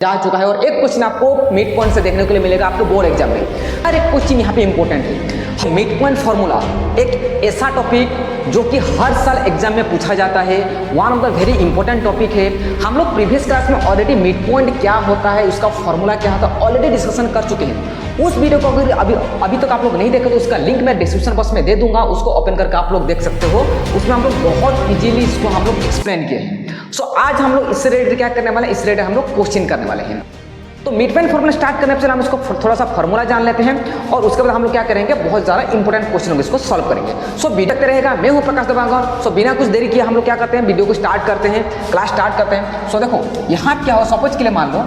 जा चुका है और एक क्वेश्चन आपको मिड पॉइंट से देखने के लिए मिलेगा आपको बोर्ड एग्जाम में। हर एक क्वेश्चन यहाँ पे इंपॉर्टेंट है। मिड पॉइंट फॉर्मूला एक ऐसा टॉपिक जो कि हर साल एग्जाम में पूछा जाता है, one of the very important topic है। हम लोग प्रीवियस क्लास में ऑलरेडी मिड पॉइंट क्या होता है, उसका फॉर्मूला क्या होता है ऑलरेडी डिस्कशन कर चुके हैं। उस वीडियो को अगर अभी तक आप लोग नहीं देखे तो उसका लिंक मैं डिस्क्रिप्शन बॉक्स में दे दूंगा, उसको ओपन करके आप लोग देख सकते हो। उसमें हम लोग बहुत इजीली इसको हम लोग एक्सप्लेन किए हैं। सो आज हम लोग इससे रिलेटेड क्या करने वाले हैं, इस रिलेटेड हम लोग क्वेश्चन करने वाले हैं। तो मिड पॉइंट फॉर्मूला स्टार्ट करने से हम इसको थोड़ा सा फॉर्मूला जान लेते हैं और उसके बाद हम लोग क्या करेंगे, बहुत ज़्यादा इंपॉर्टेंट क्वेश्चन होंगे, इसको सॉल्व करेंगे। सो वीडियो देखते रहेगा, मैं हूं प्रकाश देवांगन। सो बिना कुछ देरी किए हम लोग क्या करते हैं, वीडियो को स्टार्ट करते हैं, क्लास स्टार्ट करते हैं। सो देखो यहाँ क्या हो, सपोज के लिए मान लो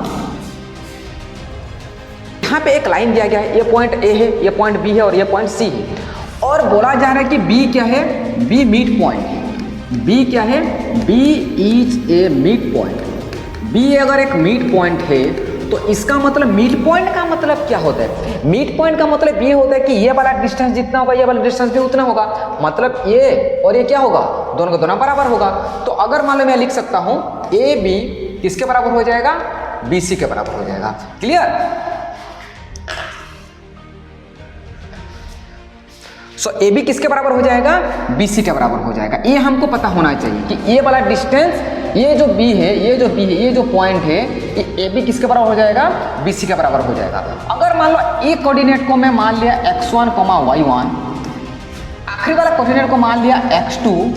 यहाँ पे एक लाइन दिया गया है, ये पॉइंट ए है, ये पॉइंट बी है और ये पॉइंट सी है, और बोला जा रहा है कि बी क्या है, बी मिड पॉइंट है। बी क्या है, B is a mid point. B अगर एक मिड पॉइंट है तो इसका मतलब मिड पॉइंट का मतलब क्या होता है, मिड पॉइंट का मतलब ये होता है कि ये वाला डिस्टेंस जितना होगा ये वाला डिस्टेंस भी उतना होगा, मतलब ये और ये क्या होगा, दोनों का दोनों बराबर होगा। तो अगर मान लो मैं लिख सकता हूं ए बी किसके बराबर हो जाएगा, बी सी के बराबर हो जाएगा। क्लियर। सो ए बी किसके बराबर हो जाएगा, बी सी के बराबर हो जाएगा। ये हमको पता होना चाहिए कि ये वाला डिस्टेंस, ये जो बी है, ये जो बी है, ये जो पॉइंट है, ये ए बी किसके बराबर हो जाएगा, बी सी के बराबर हो जाएगा। अगर मान लो ए कोऑर्डिनेट को मैं मान लिया x1, y1, आखिरी वाला कोऑर्डिनेट को मान लिया x2,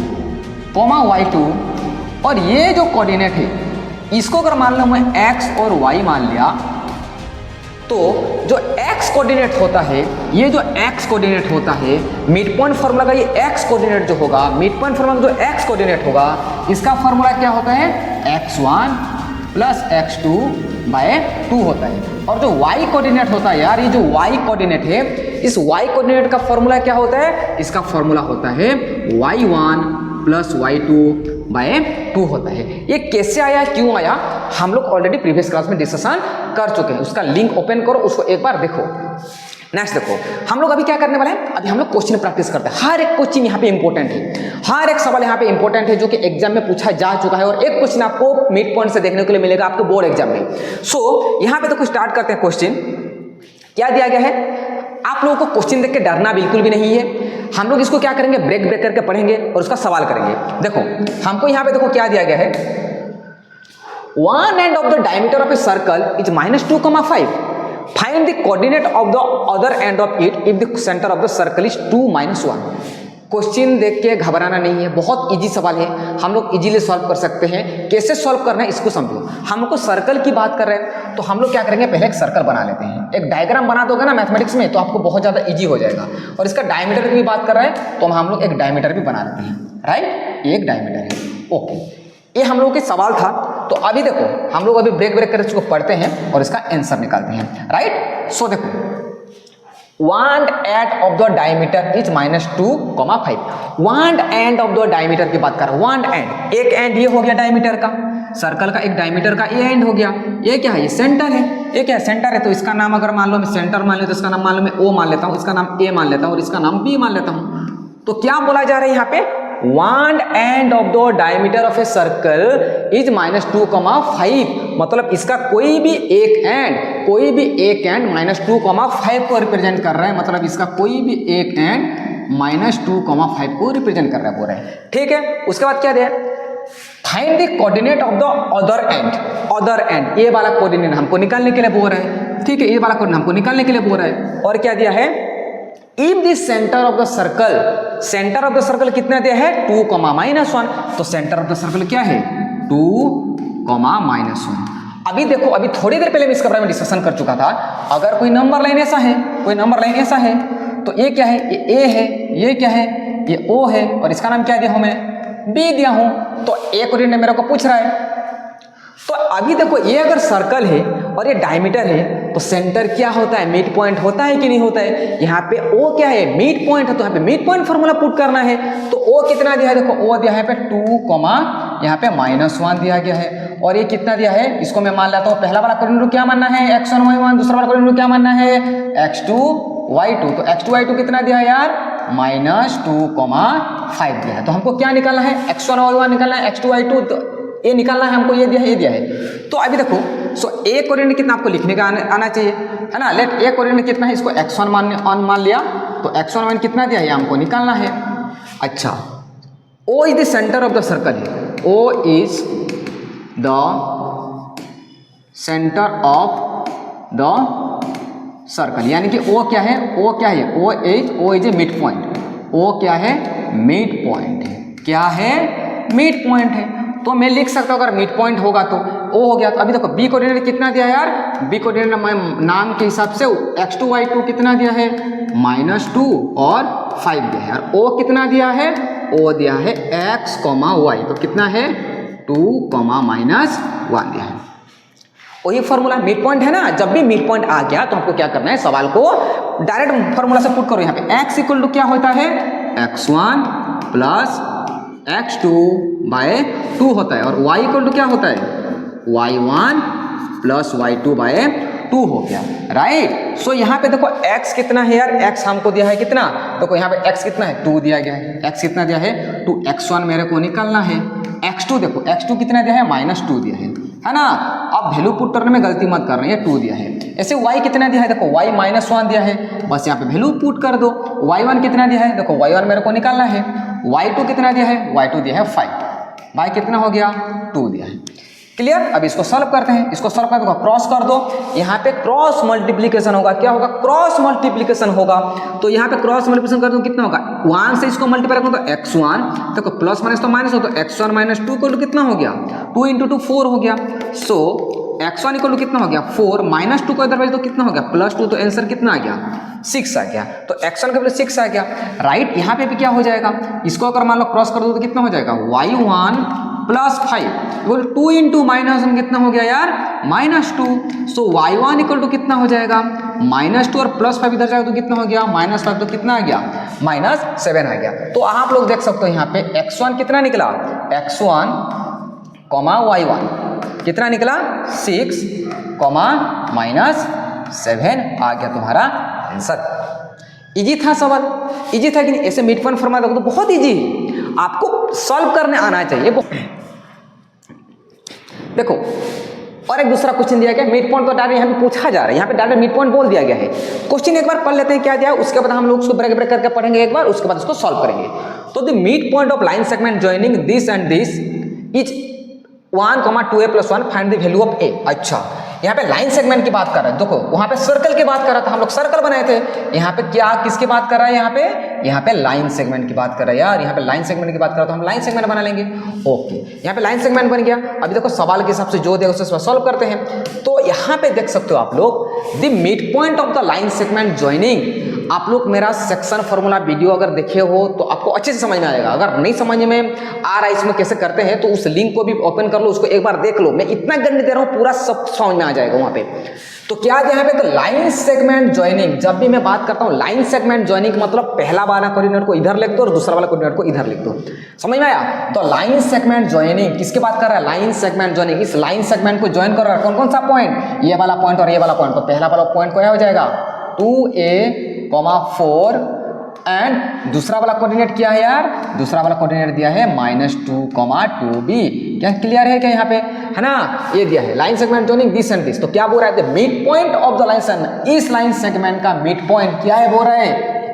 y2, और ये जो कोऑर्डिनेट है इसको अगर मान लो मैं x और y मान लिया, तो जो x कोऑर्डिनेट होता है, ये जो x कोऑर्डिनेट होता है, मिड पॉइंट फार्मूला का ये x कोऑर्डिनेट जो होगा, मिड पॉइंट फार्मूला जो x कोऑर्डिनेट होगा, इसका फार्मूला क्या होता है, x1 प्लस x2 बाय 2 होता है। और जो y कोऑर्डिनेट होता है यार, ये जो y कोऑर्डिनेट है, इस y कोऑर्डिनेट का फार्मूला क्या होता है, इसका फार्मूला होता है y1 प्लस y2 बाय 2 होता है। ये कैसे आया, क्यों आया, हम लोग ऑलरेडी प्रीवियस क्लास में डिस्कशन कर चुके हैं। उसका लिंक ओपन करो, उसको एक बार देखो। नेक्स्ट देखो, हम लोग अभी क्या करने वाले हैं, अभी हम लोग क्वेश्चन प्रैक्टिस करते हैं। हर एक क्वेश्चन यहाँ पे इंपॉर्टेंट है, हर एक सवाल यहाँ पे इंपॉर्टेंट है जो कि एग्जाम में पूछा जा चुका है, और एक क्वेश्चन आपको मिड पॉइंट से देखने के लिए मिलेगा आपको बोर्ड एग्जाम में। सो यहाँ पे तो कुछ स्टार्ट करते हैं। क्वेश्चन क्या दिया गया है, आप लोगों को क्वेश्चन देख के डरना बिल्कुल भी नहीं है। हम लोग इसको क्या करेंगे, ब्रेक ब्रेक करके पढ़ेंगे और उसका सवाल करेंगे। देखो हमको यहाँ पे देखो क्या दिया गया है, one end of the diameter of a circle is -2,5, find the coordinate of the other end of it if the centre of the circle is 2 - 1। Question देख के घबराना नहीं है, बहुत इजी सवाल है, हम लोग इजीली सॉल्व कर सकते हैं। कैसे सॉल्व करना है इसको समझो। हम लोग को सर्कल की बात कर रहे हैं तो हम लोग क्या करेंगे, पहले एक सर्कल बना लेते हैं। एक डायग्राम बना दोगे ना मैथमेटिक्स में तो आपको बहुत ज़्यादा इजी हो जाएगा। और इसका डायमीटर की भी बात कर रहे हैं तो हम लोग एक डायमीटर भी बना लेते हैं, राइट, एक डायमीटर है। ओके, ये हम लोगों के सवाल था। तो अभी देखो हम लोग अभी ब्रेक ब्रेक कर इसको पढ़ते हैं और इसका आंसर निकालते हैं, राइट। सो देखो one end of the diameter is -2,5। One end of the diameter की बात कर रहा हूं, वन एंड, एक एंड ये हो गया डायमीटर का, सर्कल का एक डायमीटर का ये एंड हो गया। ये क्या है, ये सेंटर है, ये क्या है, सेंटर है। तो इसका नाम अगर मान लो मैं सेंटर मान लेता हूं तो इसका नाम मान लो मैं O मान लेता हूं, इसका नाम A मान लेता हूं और इसका नाम B मान लेता हूं। तो क्या बोला जा रहा है यहाँ पे, one end of the diameter of a circle is -2,5, मतलब इसका कोई भी एक एंड -2,5 को रिप्रेजेंट कर रहा है, मतलब इसका कोई भी एक एंड -2,5 को रिप्रेजेंट कर रहा है, बोल रहा है। ठीक है, उसके बाद क्या दिया, find the coordinate of the other and. Other and, ये वाला कोऑर्डिनेट हमको निकालने के लिए बोल रहा है। ठीक है, ये वाला कोऑर्डिनेट हमको निकालने के लिए बोल रहा है। और क्या दिया है, if the centre of the circle, centre of the circle कितना दिया है, 2, -1। तो सेंटर ऑफ द सर्कल क्या है, 2, -1। अभी देखो, अभी थोड़ी देर पहले मैं इसके बारे में डिस्कशन कर चुका था। अगर कोई नंबर लाइन ऐसा है, कोई नंबर लाइन ऐसा है, तो ये क्या है, ये A है, ये क्या है, ये O है, और इसका नाम क्या दिया हूं मैं, B दिया हूं। तो एक कोऑर्डिनेट मेरे को पूछ रहा है। तो अभी देखो ये अगर सर्कल है और ये डायमीटर है तो सेंटर क्या होता है, मिड पॉइंट होता है कि नहीं होता है। यहाँ पे O क्या है, मिड पॉइंट है, तो यहाँ पे मिड पॉइंट फॉर्मूला पुट करना है। तो O कितना दिया है, देखो O दिया है पे 2, यहाँ पे -1 दिया गया है। और ये कितना दिया है, इसको मैं मान लेता हूँ, पहला वाला कोऑर्डिनेट क्या मानना है, x1 y1, दूसरा वाला कोऑर्डिनेट क्या मानना है, x2 y2। तो x2 y2 कितना दिया है यार, -2,5 दिया है। तो हमको क्या निकालना है, x1 y1 निकालना है, x2 y2 ए निकालना है हमको, ये दिया है। तो अभी देखो, सो ए कोऑर्डिनेट कितना आपको लिखने का आना चाहिए, है ना। लेट ए कोऑर्डिनेट कितना है, इसको x1 मान लिया, तो x1 मान कितना दिया है हमको निकालना है। अच्छा, O is the centre of the circle है, O is the centre of the circle, यानी कि O क्या है, O क्या है, O is a mid point. O क्या है, मिड पॉइंट है। क्या है, मिड पॉइंट है। तो मैं लिख सकता हूँ अगर मिड पॉइंट होगा तो O हो गया। तो अभी देखो B कोऑर्डिनेट कितना दिया है यार, B कोऑर्डिनेट नाम के हिसाब से x2 y2 कितना दिया है, -2 और 5 दिया है। और O कितना दिया है, O दिया है x, y, तो कितना है 2, -1 दिया है। वही फॉर्मूला मिड पॉइंट है ना। जब भी मिड पॉइंट आ गया तो हमको क्या करना है, सवाल को डायरेक्ट फॉर्मूला से पुट करो। यहाँ पे x इक्वल टू क्या होता है, x1 प्लस x2 बाय 2 होता है, और y इक्वल टू क्या होता है, y1 प्लस y2 बाय 2 हो गया, राइट। सो यहाँ पे देखो x कितना है यार, x हमको दिया है कितना, देखो यहाँ पे x कितना है 2 दिया गया है, x कितना दिया है 2, x1 मेरे को निकालना है, x2 देखो x2 कितना दिया है -2 दिया है ना। अब वैल्यू पुट करने में गलती मत करना, ये 2 दिया है। ऐसे y कितना दिया है, देखो y -1 दिया है, बस यहाँ पे वैल्यू पुट कर दो। y1 कितना दिया है, देखो y1 मेरे को निकालना है, y2 कितना दिया है, y2 दिया है 5, y कितना हो गया 2 दिया है। क्लियर। अब इसको सॉल्व करते हैं, इसको सॉल्व करते हैं, क्रॉस कर दो, यहाँ पे क्रॉस मल्टीप्लीकेशन होगा, क्या होगा, क्रॉस मल्टीप्लीकेशन होगा। तो यहाँ पे क्रॉस मल्टीप्लीकेशन कर दो कितना होगा, 1 से इसको मल्टीप्लाई करो तो x1, देखो प्लस माइनस तो माइनस हो, तो x1 - 2 को कितना हो गया, 2 × 2 4 हो गया। सो x1 इक्वल टू कितना हो गया 4, -2 को इधर भेज दो कितना हो गया +2, तो आंसर कितना आ गया 6 आ गया। तो x1 का वैल्यू 6 आ गया, राइट। यहाँ पे भी क्या हो जाएगा, इसको अगर मान लो क्रॉस कर दो तो कितना हो जाएगा, y1 प्लस 5 इक्वल 2 × -1 कितना हो गया यार -2। सो y1 इक्वल टू कितना हो जाएगा -2, और +5 इधर जाएगा तो कितना हो गया -5, तो कितना आ गया -7 आ गया। तो आप लोग देख सकते हो यहाँ पे x1 कितना निकला, x1, y1 कितना निकला 6, -7 आ गया तुम्हारा आंसर। इजी था सवाल, इजी था कि नहीं। ऐसे मिड पॉइंट फॉर्मूला देखो तो बहुत इजी, आपको सॉल्व करने आना चाहिए। देखो और एक दूसरा क्वेश्चन दिया गया, मिड पॉइंट तो डायरेक्ट यहाँ पे पूछा जा रहा है, यहाँ पे डायरेक्ट मिड पॉइंट बोल दिया गया है। क्वेश्चन एक बार पढ़ लेते हैं क्या दिया है, उसके बाद हम लोग उसको ब्रेक करके पढ़ेंगे एक बार, उसके बाद उसको सॉल्व करेंगे। तो the mid point of line segment joining this and this is 1, 2a + 1, find the value of a। अच्छा, यहाँ पे लाइन सेगमेंट की बात कर रहा है, देखो वहां पे सर्कल की बात कर रहा था, हम लोग सर्कल बनाए थे। यहाँ पे क्या किसकी बात कर रहा है, यहाँ पे लाइन सेगमेंट की बात कर रहा है यार। यहाँ पे लाइन सेगमेंट की बात कर रहा है तो हम लाइन सेगमेंट बना लेंगे। ओके, यहाँ पे लाइन सेगमेंट बन गया। अभी देखो सवाल के हिसाब से जो दिया उससे सॉल्व करते हैं। तो यहाँ पे देख सकते हो आप लोग, the mid point of the line segment joining. आप लोग मेरा सेक्शन फॉर्मूला वीडियो अगर देखे हो तो आपको अच्छे से समझ में आएगा। अगर नहीं समझ में आ रहा है इसमें कैसे करते हैं तो उस लिंक को भी ओपन कर लो, उसको एक बार देख लो। मैं इतना गणित दे रहा हूँ, पूरा सब समझ में आ जाएगा वहाँ पे। तो क्या यहाँ पे, तो लाइन सेगमेंट जॉइनिंग। जब भी मैं बात करता हूँ लाइन सेगमेंट जॉइनिंग मतलब पहला वाला कोऑर्डिनेट को इधर लिख दो और दूसरा वाला कोऑर्डिनेट को इधर लिख दो। समझ में आया। तो लाइन सेगमेंट जॉइनिंग किसकी बात कर रहा है, लाइन सेगमेंट जॉइनिंग। इस लाइन सेगमेंट को ज्वाइन कर रहा है कौन कौन सा पॉइंट, ये वाला पॉइंट और ये वाला पॉइंट। तो पहला वाला पॉइंट क्या हो जाएगा 2a, 4 एंड दूसरा वाला कोऑर्डिनेट क्या है यार, दूसरा वाला कोऑर्डिनेट दिया है -2, 2b। क्या क्लियर है क्या यहाँ पे, है ना। ये दिया है line segment joining this and this. तो क्या बोल रहा है, mid point of the line segment. इस लाइन सेगमेंट का मिड पॉइंट क्या है बोल रहा है,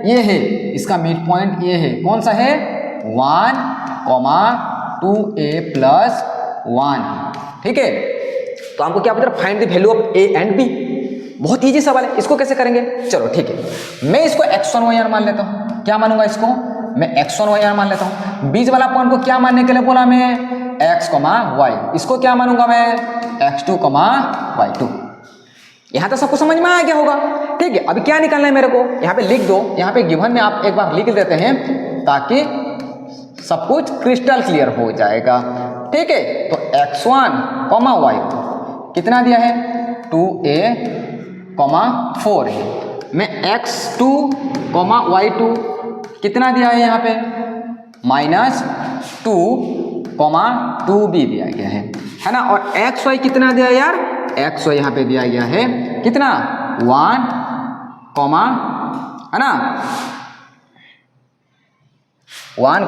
ये है इसका मिड पॉइंट। ये है कौन सा है 1, 2a + 1। ठीक है। तो हमको क्या पता, find the value of a and b। बहुत इजी सवाल है, इसको कैसे करेंगे, चलो ठीक है। मैं इसको x1 y मान लेता हूँ। क्या मानूंगा इसको, मैं x1 y मान लेता हूँ। बीच वाला पॉइंट को क्या मानने के लिए बोला मैं, x, y। इसको क्या मानूंगा मैं, x2, y2। यहाँ तो सबको समझ में आ गया होगा। ठीक है, अभी क्या निकालना है मेरे को, यहाँ पे लिख दो। यहाँ पे गिवन में आप एक बार लिख देते हैं ताकि सब कुछ क्रिस्टल क्लियर हो जाएगा। ठीक है। तो x1, y कितना दिया है 2a, 4 है। मैं x2, y2 कितना दिया है यहाँ पे -2, 2b दिया गया है ना। और xy कितना दिया यार, xy यहाँ पे दिया गया है कितना 1, है ना 1,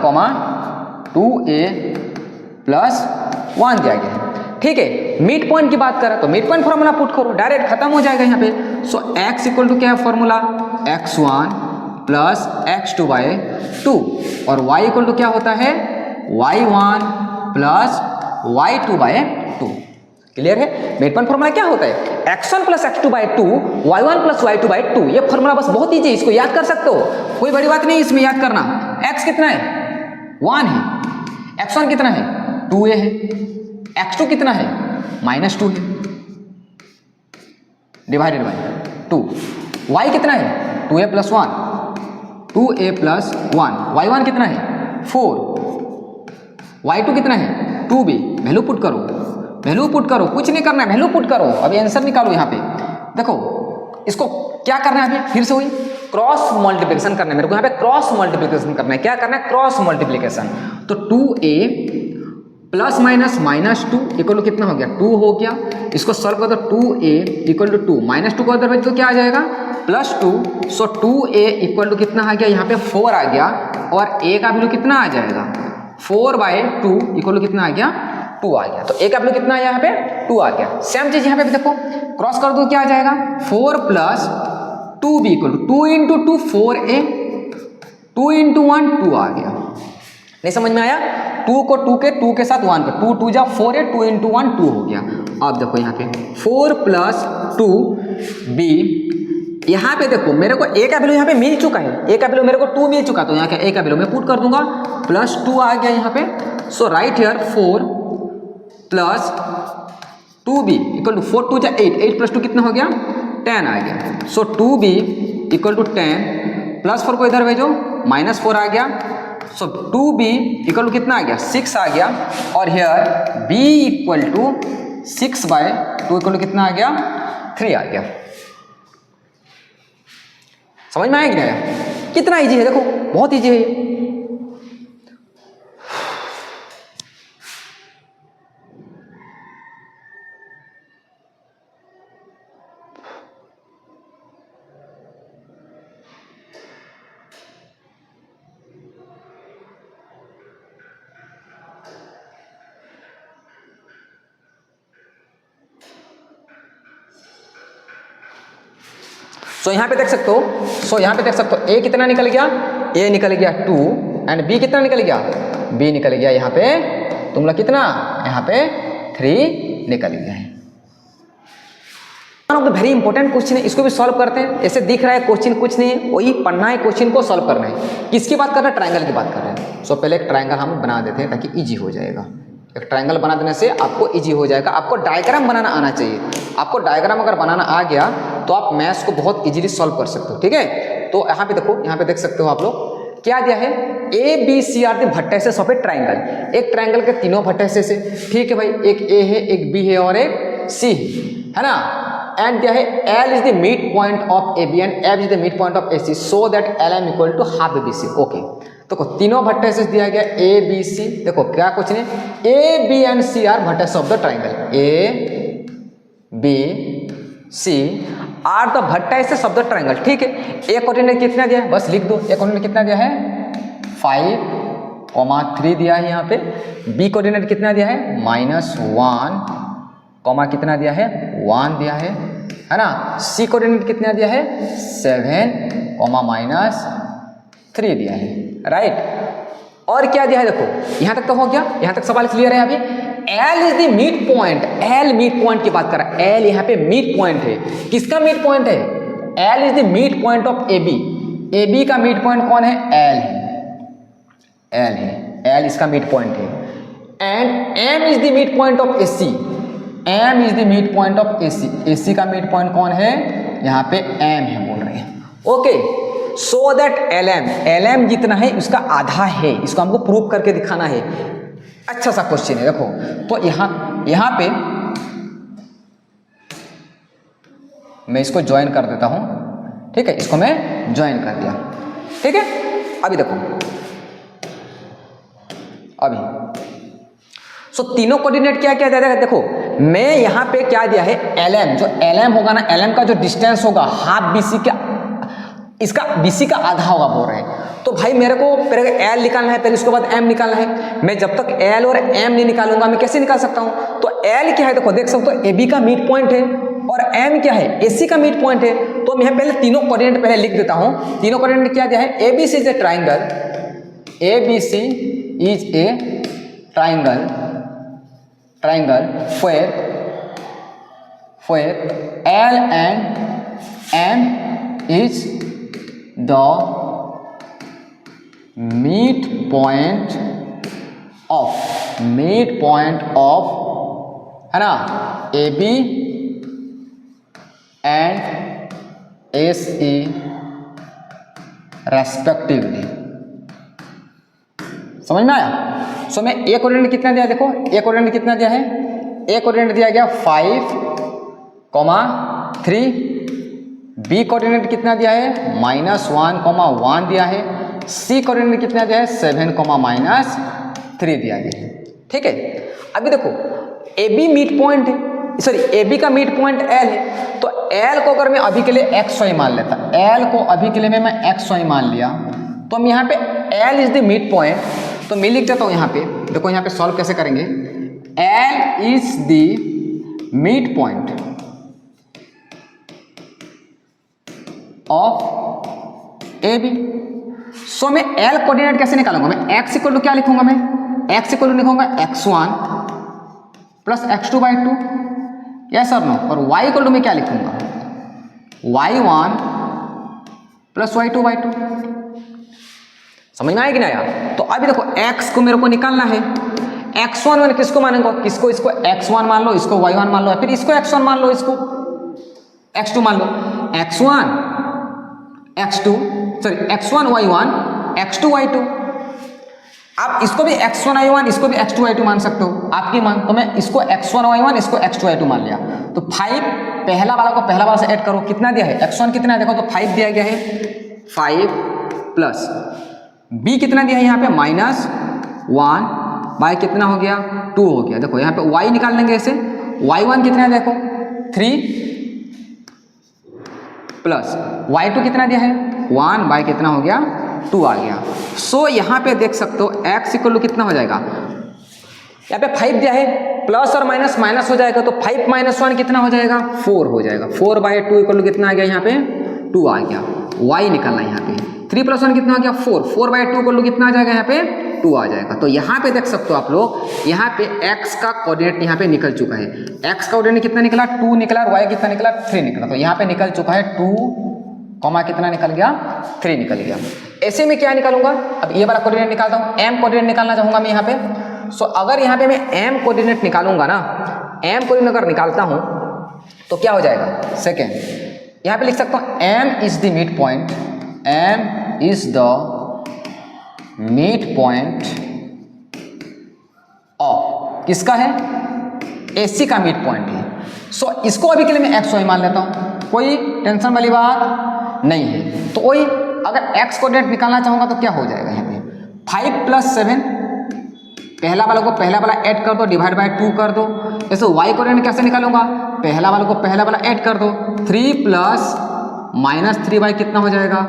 2a + 1 दिया गया है। ठीक है, मिड पॉइंट की बात करें तो मिड पॉइंट फॉर्मूला पुट करो, डायरेक्ट खत्म हो जाएगा यहाँ पे। सो x इक्वल टू क्या है formula, x1 plus x2 bye 2 और y इक्वल टू क्या होता है y1 plus y2 by 2। Clear है? मिड पॉइंट फॉर्मूला क्या होता है, x1 plus x2 bye 2 y1 plus y2 by 2। ये फॉर्मूला बस बहुत ईजी है, इसको याद कर सकते हो, कोई बड़ी बात नहीं इसमें याद करना। x कितना है 1 है, x1 कितना है 2a है, x2 कितना है -2 है डिवाइडेड बाय 2, y कितना है 2a plus 1, 2a plus 1, y1 कितना है 4, y2 कितना है 2b। वैल्यू पुट करो, वैल्यू पुट करो, कुछ नहीं करना है, वैल्यू पुट करो। अभी आंसर निकालो यहाँ पे। देखो इसको क्या करना है, अभी फिर से वही क्रॉस मल्टीप्लिकेशन करना है मेरे को, यहाँ पे क्रॉस मल्टीप्लिकेशन करना है। क्या करना है, क्रॉस मल्टीप्लिकेशन। तो 2a plus minus -2 equal to कितना हो गया 2 हो गया। इसको सॉल्व कर दो, 2a इक्वल टू 2 -2 को अदरवाइज तो क्या आ जाएगा +2। सो 2a इक्वल टू कितना आ गया यहाँ पे 4 आ गया और a का वैल्यू कितना आ जाएगा 4/2 इक्वल टू कितना आ गया 2 आ गया। तो a का वैल्यू कितना आया यहाँ पे 2 आ गया। सेम चीज यहाँ पे भी देखो, क्रॉस कर दो क्या आ जाएगा 4 plus 2b equal to 2 into 2 4a, 2 into 1 2 आ गया। नहीं समझ में आया, 2 को 2 के साथ 1 को 2 2 जा 4 है, 2 इंटू 1 2 हो गया। अब देखो यहाँ पे 4 प्लस 2b, यहाँ पे देखो मेरे को a का वैल्यू यहाँ पे मिल चुका है, a का वैल्यू मेरे को 2 मिल चुका, तो यहाँ का a का वैल्यू मैं पुट कर दूंगा +2 आ गया यहाँ पे। So right here 4 plus 2b equal to 4 2 जा 8, 8 प्लस 2 कितना हो गया 10 आ गया। सो 2b इक्वल टू 10 +4 को इधर भेजो -4 आ गया। सो 2b इक्वल टू कितना आ गया 6 आ गया और here b equal to 6/2 equal to कितना आ गया 3 आ गया। समझ में आया कि नहीं? कितना इजी है, देखो बहुत इजी है ये। सो यहाँ पे देख सकते हो, यहाँ पे देख सकते हो a कितना निकल गया, a निकल गया 2 एंड b कितना निकल गया, b निकल गया यहाँ पे तुम लोग कितना, यहाँ पे 3 निकल गया है। One of the very important question है, इसको भी सॉल्व करते हैं। ऐसे दिख रहा है क्वेश्चन कुछ नहीं है, वही पढ़ना है, क्वेश्चन को सॉल्व करना है। किसकी बात कर रहे हैं, ट्रायंगल की बात कर रहे हैं। सो पहले एक ट्रायंगल हम बना देते हैं ताकि ईजी हो जाएगा। एक ट्रायंगल बना देने से आपको इजी हो जाएगा। आपको डायग्राम बनाना आना चाहिए। आपको डायग्राम अगर बनाना आ गया तो आप मैथ्स को बहुत इजीली सॉल्व कर सकते हो। ठीक है, तो यहाँ पे देखो, यहाँ पे देख सकते हो आप लोग क्या दिया है, A B C are the vertices of a triangle. एक ट्रायंगल के तीनों वर्टिसेस है। ठीक है भाई, एक ए है, एक बी है और एक सी है ना। एंड दिया है L is the mid point of A B and F is the mid point of A C, so that L M equal to half B C. Okay, देखो तीनों वर्टिसेस दिया गया ए बी सी। देखो क्या क्वेश्चन है, A B and C are vertices of the triangle. A B C are the vertices of the triangle. ठीक है, ए coordinate कितना दिया है, बस लिख दो। ए कोऑर्डिनेट कितना दिया है 5,3 दिया है यहाँ पे। बी कोऑर्डिनेट कितना दिया है -1, कितना दिया है 1 दिया है ना। सी कोऑर्डिनेट कितना दिया है 7, -3 दिया है। राइट, और क्या दिया है देखो, यहाँ तक तो हो गया, यहाँ तक सवाल क्लियर है। अभी L is the mid point, L mid point की बात कर रहा है। एल यहाँ पे मिड पॉइंट है। किसका मिड पॉइंट है, L is the mid point of A B. A B का मिड पॉइंट कौन है, एल है, एल है, एल इसका मिड पॉइंट है। And M is the mid point of A C, M is the mid point of A C. A C का mid point कौन है, यहाँ पे एम है बोल रहे हैं। Okay, so that L M जितना है उसका आधा है, इसको हमको प्रूव करके दिखाना है। अच्छा सा क्वेश्चन है देखो। तो यहाँ पे मैं इसको ज्वाइन कर देता हूं। ठीक है, इसको मैं ज्वाइन कर दिया। ठीक है, अभी देखो, अभी सो तीनों कोऑर्डिनेट क्या क्या दिया है देखो। मैं यहाँ पे क्या दिया है, एल एम, जो एल एम होगा ना, एल एम का जो डिस्टेंस होगा हाफ बी सी का, इसका BC का आधा होगा बोल रहे हैं। तो भाई मेरे को पहले एल निकालना है, पहले उसके बाद एम निकालना है। मैं जब तक एल और एम नहीं निकालूंगा मैं कैसे निकाल सकता हूँ? तो एल क्या है, देखो देख सकते हो ए बी का मिड पॉइंट है, और एम क्या है, ए सी का मिड पॉइंट है। तो मैं पहले तीनों कोऑर्डिनेट पहले लिख देता हूँ। तीनों कोऑर्डिनेट क्या दिया है, A B C is a triangle, A B C is a triangle, where L and M is the midpoint of है ना AB and SE रेस्पेक्टिवली। समझ में आया? सो मैं ए कोऑर्डिनेट कितना दिया, देखो ए कोऑर्डिनेट कितना दिया है, ए कोऑर्डिनेट दिया गया 5,3, बी कोऑर्डिनेट कितना दिया है -1,1 दिया है, सी कोऑर्डिनेट कितना दिया है 7, दिया गया है। ठीक है, अभी देखो ए बी मिड पॉइंट है, सॉरी ए बी का मिड पॉइंट एल है, तो एल को अगर मैं अभी के लिए XY मान लेता, एल को अभी के लिए मैं XY मान लिया, तो हम यहाँ पे L is the mid point, तो मैं लिख देता हूँ यहाँ पे, देखो यहाँ पे सॉल्व कैसे करेंगे, L is the mid point of A B. So मैं एल कोऑर्डिनेट कैसे निकालूंगा, मैं x इक्वल टू क्या लिखूंगा, मैं x इक्वल टू लिखूंगा x1 प्लस x2/2, यस और नो, और y इक्वल टू मैं क्या लिखूंगा y1 प्लस y2/2। समझ में आया कि नहीं आया? तो अभी देखो x को मेरे को निकालना है, x1 मैंने किसको मानेंगे, किसको, इसको x1 मान लो, इसको y1 मान लो, फिर इसको x1 मान लो, इसको x2 मान लो, x1 x2 sorry x1 y1 x2 y2। आप इसको भी x1 y1 इसको भी x2 y2 मान सकते हो, आपकी मान। तो मैं इसको x1 y1 इसको x2 y2 मान लिया, तो 5 पहला वाला को पहला वाला से ऐड करो, कितना दिया है x1 कितना है, देखो तो 5 दिया गया है, 5 प्लस b कितना दिया है यहाँ पे -1 बाय कितना हो गया 2 हो गया। देखो यहाँ पे y निकाल लेंगे ऐसे, y1 कितना है देखो 3 प्लस y2 कितना दिया है 1 बाय कितना हो गया 2 आ गया। सो यहाँ पे देख सकते हो x इक्वल टू कितना हो जाएगा, यहाँ पे 5 दिया है, प्लस और माइनस माइनस हो जाएगा, तो 5 - 1 कितना हो जाएगा 4 हो जाएगा, 4/2 इक्वल टू कितना आ गया यहाँ पे 2 आ गया। y निकालना है यहाँ पे, 3 + 1 कितना हो गया 4, 4/2 इक्वल टू कितना आ जाएगा यहाँ पे 2 आ जाएगा। तो यहाँ पे देख सकते हो आप लोग, यहाँ पे x का कोऑर्डिनेट यहाँ पे निकल चुका है, x का कोऑर्डिनेट कितना निकला 2 निकला, और y कितना निकला 3 निकला, तो यहाँ पे निकल चुका है 2, कितना निकल गया 3 निकल गया। ऐसे में क्या निकालूंगा, अब ये वाला कोऑर्डिनेट निकालता हूँ, m कोऑर्डिनेट निकालना चाहूंगा मैं यहाँ पे। सो अगर यहाँ पे मैं m कोऑर्डिनेट निकालूंगा ना, m कोऑर्डिनेट अगर निकालता हूँ तो क्या हो जाएगा, सेकेंड यहाँ पे लिख सकता हूँ m is the mid point, m is the mid point of, किसका है AC का मिड पॉइंट है। सो इसको अभी के लिए मैं XY मान लेता हूँ, कोई टेंशन वाली बात नहीं है। तो वही अगर x कोऑर्डिनेट निकालना चाहूँगा तो क्या हो जाएगा यहाँ पे 5 + 7, पहला वाला को पहला वाला ऐड कर दो, डिवाइड बाय 2 कर दो। ऐसे y कोऑर्डिनेट कैसे निकालूंगा, पहला वाला को पहला वाला ऐड कर दो, 3 प्लस -3 बाय कितना हो जाएगा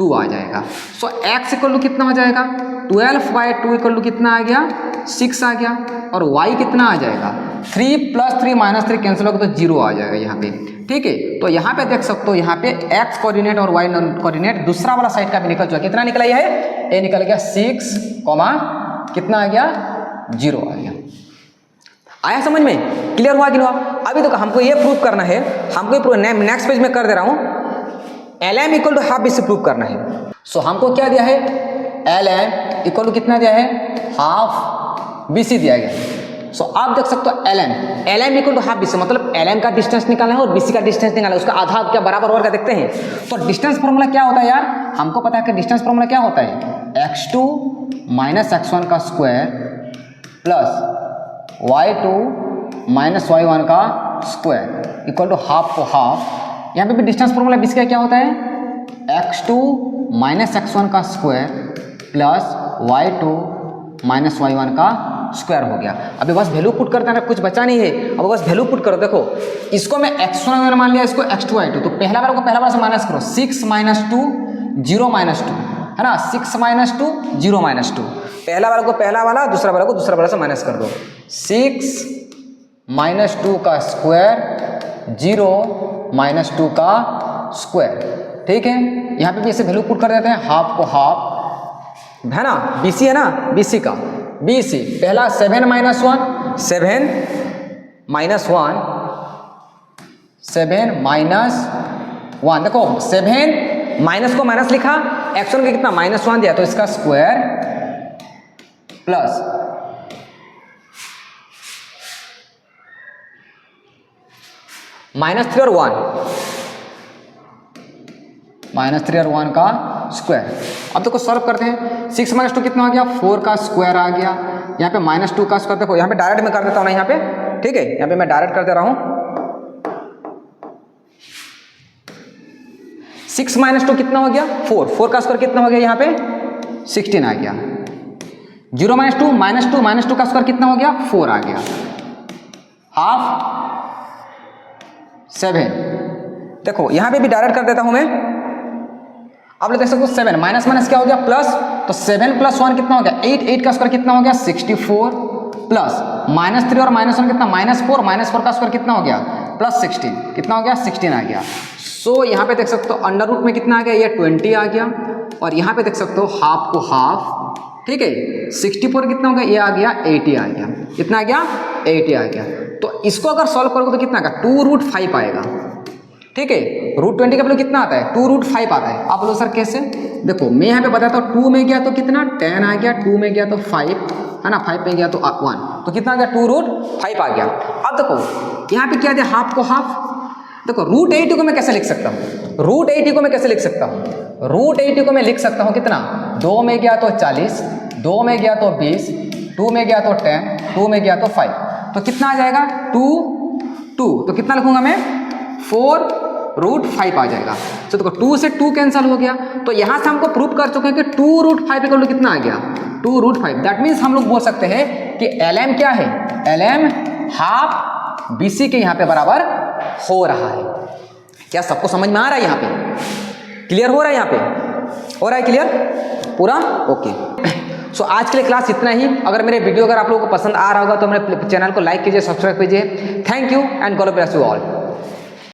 2 आ जाएगा। सो x इक्वल टू कितना हो जाएगा 12/2 इक्वल टू कितना आ गया 6 आ गया, और y कितना आ जाएगा 3 + 3 -3 कैंसिल होगा तो 0 आ जाएगा यहाँ पे। ठीक है, तो यहाँ पे देख सकते हो, यहाँ पे x कोऑर्डिनेट और y कोऑर्डिनेट दूसरा वाला साइड का भी निकल चुका, कितना निकला यह है, a निकल गया 6, कितना आ गया 0 आ गया। आया समझ में, क्लियर हुआ कि नहीं हुआ? अभी तो हमको ये प्रूव करना है, हमको नेक्स्ट पेज में कर दे रहा हूँ, LM equal to half BC prove करना है। सो हमको क्या दिया है, LM इक्वल टू कितना दिया है हाफ BC दिया गया। सो आप देख सकते हो LM equal to half BC, मतलब LM का डिस्टेंस निकालना है और BC का डिस्टेंस निकालना है, उसका आधा क्या बराबर होगा देखते हैं। तो डिस्टेंस फॉर्मूला क्या होता है यार, हमको पता है कि डिस्टेंस फॉर्मूला क्या होता है, x2 - x1 का स्क्वायर प्लस y2 - y1 का स्क्वायर इक्वल टू हाफ को हाफ। यहाँ पे भी डिस्टेंस फॉर्मूला BC का क्या होता है, x2 - x1 का स्क्वायर प्लस y2 - y1 का स्क्वायर हो गया। अभी बस वैल्यू पुट करते हैं, कुछ बचा नहीं है, अब बस वैल्यू पुट करो। देखो इसको मैं x1 मान लिया, इसको x2 y2, तो पहला वाला को पहला वाला से माइनस करो, 6 - 2 0 - 2 है ना, 6 माइनस 2 0 माइनस 2, पहला वाला को पहला वाला, दूसरा वाला को दूसरा वाला से माइनस कर दो, 6 माइनस 2 का स्क्वायर 0 माइनस 2 का स्क्वायर। ठीक है, यहाँ पे भी ऐसे वैल्यू पुट कर देते हैं, हाफ को हाफ, है ना, BC है ना, BC का BC पहला 7 माइनस 1 7 माइनस 1 7 माइनस 1, देखो 7 माइनस को माइनस लिखा, x1 का कितना -1 दिया तो इसका स्क्वायर प्लस -3 और 1 -3 और 1 का स्क्वायर। अब देखो सॉल्व करते हैं, 6 माइनस 2 कितना आ गया, 4 का स्क्वायर आ गया, यहाँ पे -2 का स्क्वायर, देखो यहाँ पे डायरेक्ट मैं कर देता हूँ ना, यहाँ पे ठीक है, यहाँ पे मैं डायरेक्ट कर दे रहा हूँ, 6 माइनस 2 कितना हो गया 4, 4 का स्क्वायर कितना हो गया, यहाँ पे 16 आ गया, 0 माइनस 2 माइनस 2 का स्क्वायर कितना हो गया 4 आ गया, हाफ 7, देखो यहाँ पे भी डायरेक्ट कर देता हूँ मैं, आप लोग देख सकते हो 7 माइनस माइनस क्या हो गया प्लस, तो 7 प्लस 1 कितना हो गया 8, 8 का स्क्वायर कितना हो गया 64 प्लस -3 और -1 कितना -4 का स्क्वायर कितना हो गया प्लस 16, कितना हो गया 16 आ गया। सो यहाँ पे देख सकते हो अंडर रूट में कितना आ गया, ये 20 आ गया, और यहाँ पे देख सकते हो हाफ को हाफ, ठीक है, 64 कितना हो गया, ये आ गया 80 आ गया, कितना आ गया 80 आ गया। तो इसको अगर सॉल्व करोगे तो कितना आएगा 2√5 आएगा, ठीक है, √20 का वैल्यू कितना आता है 2√5 आता है। आप बोलो सर कैसे, देखो मैं यहाँ पे बताता हूँ, 2 में गया तो कितना 10 आ गया, 2 में गया तो 5 है ना, 5 में गया तो 1, तो कितना आ गया 2√5 आ गया। अब देखो यहाँ पे क्या दिया हाफ को हाफ, देखो √80 को मैं कैसे लिख सकता हूँ, √80 को मैं कैसे लिख सकता हूँ, √80 को मैं लिख सकता हूँ कितना, 2 में गया तो 40, 2 में गया तो 20, 2 में गया तो 10, 2 में गया तो 5, तो कितना आ जाएगा 2, तो कितना लिखूंगा मैं 4√5 आ जाएगा। तो देखो 2 से 2 कैंसिल हो गया, तो यहाँ से हमको प्रूव कर चुके हैं कि 2√5 इक्वल टू कितना आ गया 2√5। दैट मीन्स हम लोग बोल सकते हैं कि LM क्या है, LM हाफ BC के यहाँ पे बराबर हो रहा है। क्या सबको समझ में आ रहा है, यहाँ पे क्लियर हो रहा है, यहाँ पे हो रहा है क्लियर पूरा, ओके। सो आज के लिए क्लास इतना ही। अगर मेरे वीडियो अगर आप लोगों को पसंद आ रहा होगा तो मेरे चैनल को लाइक कीजिए, सब्सक्राइब कीजिए। Thank you and God bless you all.